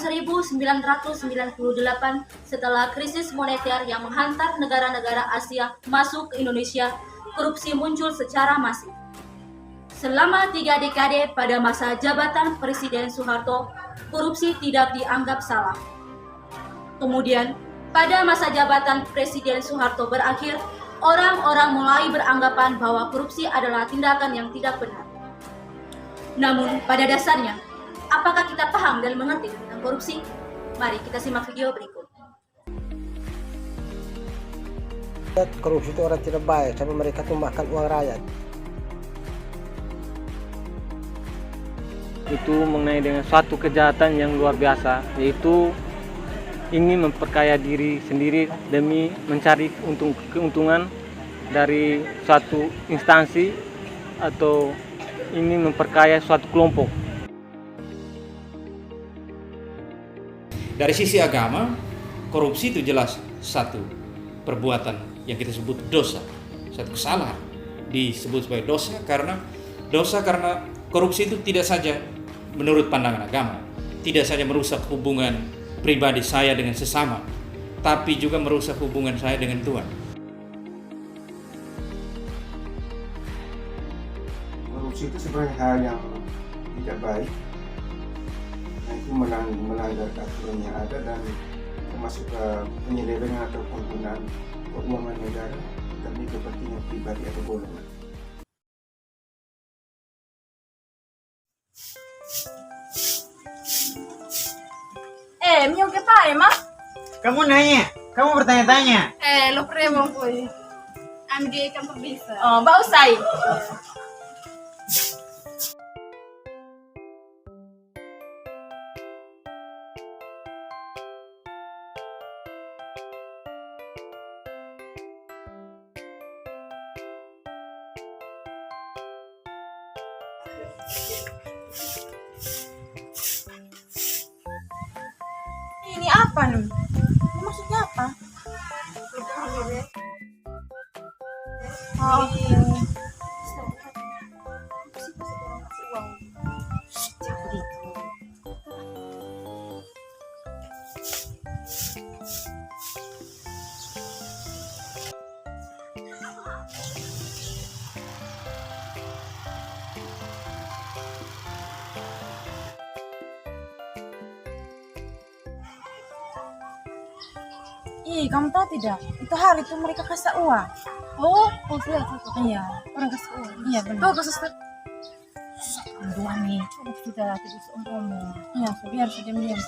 1998 setelah krisis moneter yang menghantar negara-negara Asia masuk ke Indonesia, korupsi muncul secara masif. Selama 3 dekade pada masa jabatan Presiden Soeharto, korupsi tidak dianggap salah. Kemudian, pada masa jabatan Presiden Soeharto berakhir, orang-orang mulai beranggapan bahwa korupsi adalah tindakan yang tidak benar. Namun, pada dasarnya, apakah kita paham dan mengerti tentang korupsi? Mari kita simak video berikut. Korupsi itu orang tidak baik, sampai mereka tuh makan uang rakyat. Itu mengenai dengan suatu kejahatan yang luar biasa, yaitu ingin memperkaya diri sendiri demi mencari keuntungan dari suatu instansi atau ingin memperkaya suatu kelompok. Dari sisi agama, korupsi itu jelas satu perbuatan yang kita sebut dosa, satu kesalahan disebut sebagai dosa karena korupsi itu tidak saja menurut pandangan agama, tidak saja merusak hubungan pribadi saya dengan sesama, tapi juga merusak hubungan saya dengan Tuhan. Korupsi itu sebenarnya hal yang tidak baik, itu melanggar aturan yang ada dan termasuk penyelewengan atau penggunaan keuangan negara demi kepentingan pribadi atau golongan. Mio que pa, Emma? Kamu nanya, kamu bertanya-tanya. Lo premo poi. Amdi kan bisa. Oh, Mbak Usai. Ini apa nih? Ini maksudnya apa? Oh, kamu tahu tidak? Itu hari itu mereka kasih uang. Oh, Iya, orang kasih uang. Iya benar. tuh kasus Dua nih. tidak seumpama. Iya, biar diam-diam.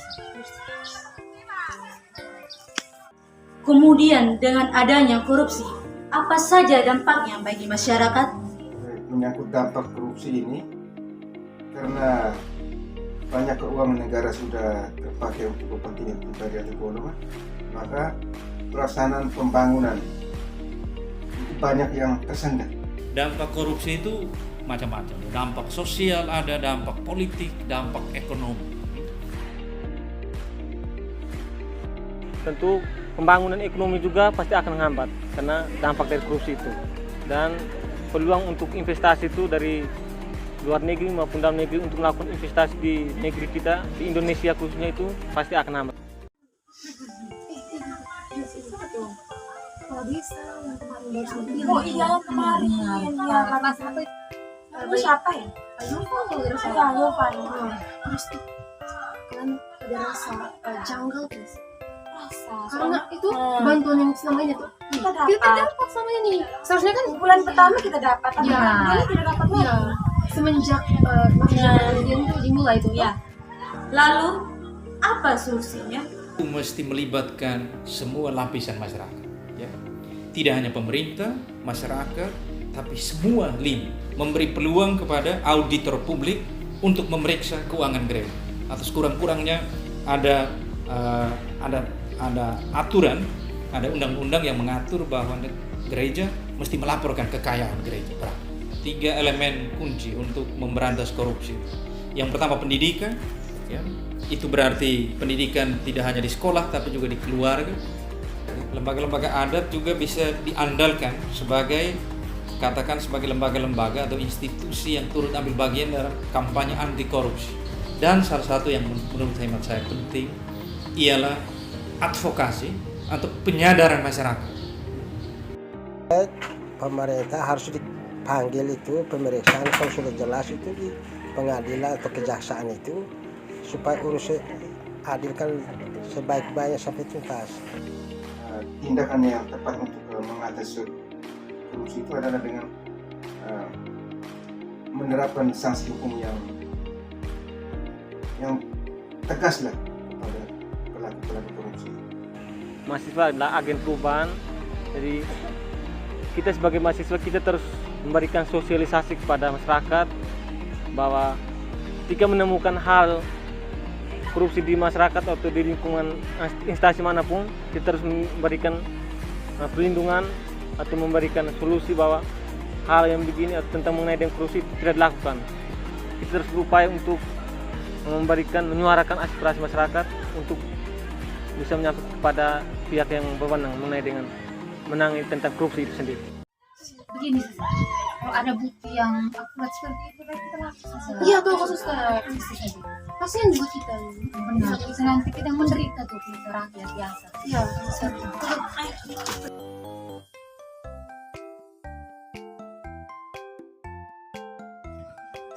Kemudian dengan adanya korupsi, apa saja dampaknya bagi masyarakat? Menyangkut dampak korupsi ini, karena banyak keuangan negara sudah terpakai untuk kepentingan pribadi atau golongan, maka pelaksanaan pembangunan banyak yang tersendat. Dampak korupsi itu macam-macam. Dampak sosial ada, dampak politik, dampak ekonomi. Tentu pembangunan ekonomi juga pasti akan menghambat karena dampak dari korupsi itu. Dan peluang untuk investasi itu dari luar negeri maupun dalam negeri untuk melakukan investasi di negeri kita, di Indonesia khususnya itu pasti akan hambat. Oh iya, kemarin. Iya, kata satu. Itu siapa ya? Iya, Yovan. Terus kan ada rasa janggal guys, Rasa. karena itu bantuan yang selama ini tuh Kita kita dapat. dapat sama ini, seharusnya kan Bulan pertama kita dapat, tapi Iya. ini tidak dapat lagi. ya semenjak masa presiden itu dimulai tuh Ya. Lalu, apa solusinya? Itu mesti melibatkan semua lapisan masyarakat. Ya. Tidak hanya pemerintah, masyarakat, tapi semua lini. Memberi peluang kepada auditor publik untuk memeriksa keuangan gereja. Atau sekurang-kurangnya ada aturan, ada undang-undang yang mengatur bahwa gereja mesti melaporkan kekayaan gereja. 3 elemen kunci untuk memberantas korupsi. Yang pertama pendidikan, ya, itu berarti pendidikan tidak hanya di sekolah tapi juga di keluarga. Lembaga-lembaga adat juga bisa diandalkan sebagai lembaga-lembaga atau institusi yang turut ambil bagian dalam kampanye anti korupsi. Dan salah satu yang menurut hemat saya penting ialah advokasi atau penyadaran masyarakat. Pemerintah harus dipanggil itu pemeriksaan kalau sudah jelas itu di pengadilan atau kejaksaan itu supaya urus adil kan sebaik-baiknya sampai tuntas. Tindakan yang tepat untuk mengatasi korupsi itu adalah dengan menerapkan sanksi hukum yang tegas lah kepada pelaku korupsi. Mahasiswa adalah agen perubahan, jadi kita sebagai mahasiswa kita terus memberikan sosialisasi kepada masyarakat bahwa ketika menemukan hal korupsi di masyarakat atau di lingkungan instansi manapun, kita harus memberikan perlindungan atau memberikan solusi bahwa hal yang begini atau tentang mengenai dengan korupsi tidak dilakukan. Kita terus berupaya untuk menyuarakan aspirasi masyarakat untuk bisa menyampaikan kepada pihak yang berwenang mengenai dengan menangani tentang korupsi itu sendiri. Begini saja, kalau ada bukti yang akurat seperti itu, kita lakukan saja. Iya tuh khusus saja. Kasihan juga kita. Benar, bisa nanti kita yang menderita tuh, kita rakyat biasa. Iya.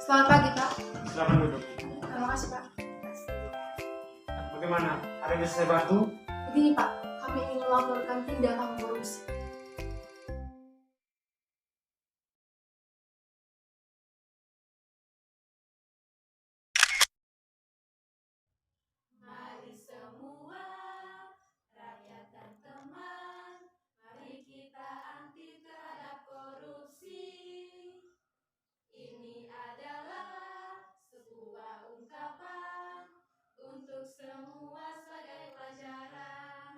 Selamat pagi Pak. Silakan duduk. Terima kasih Pak. Bagaimana? Ada yang bisa saya bantu? Begini Pak, kami ingin melaporkan tindakan korupsi. Mari semua rakyat dan teman, mari kita anti terhadap korupsi. Ini adalah sebuah ungkapan untuk semua sebagai pelajaran.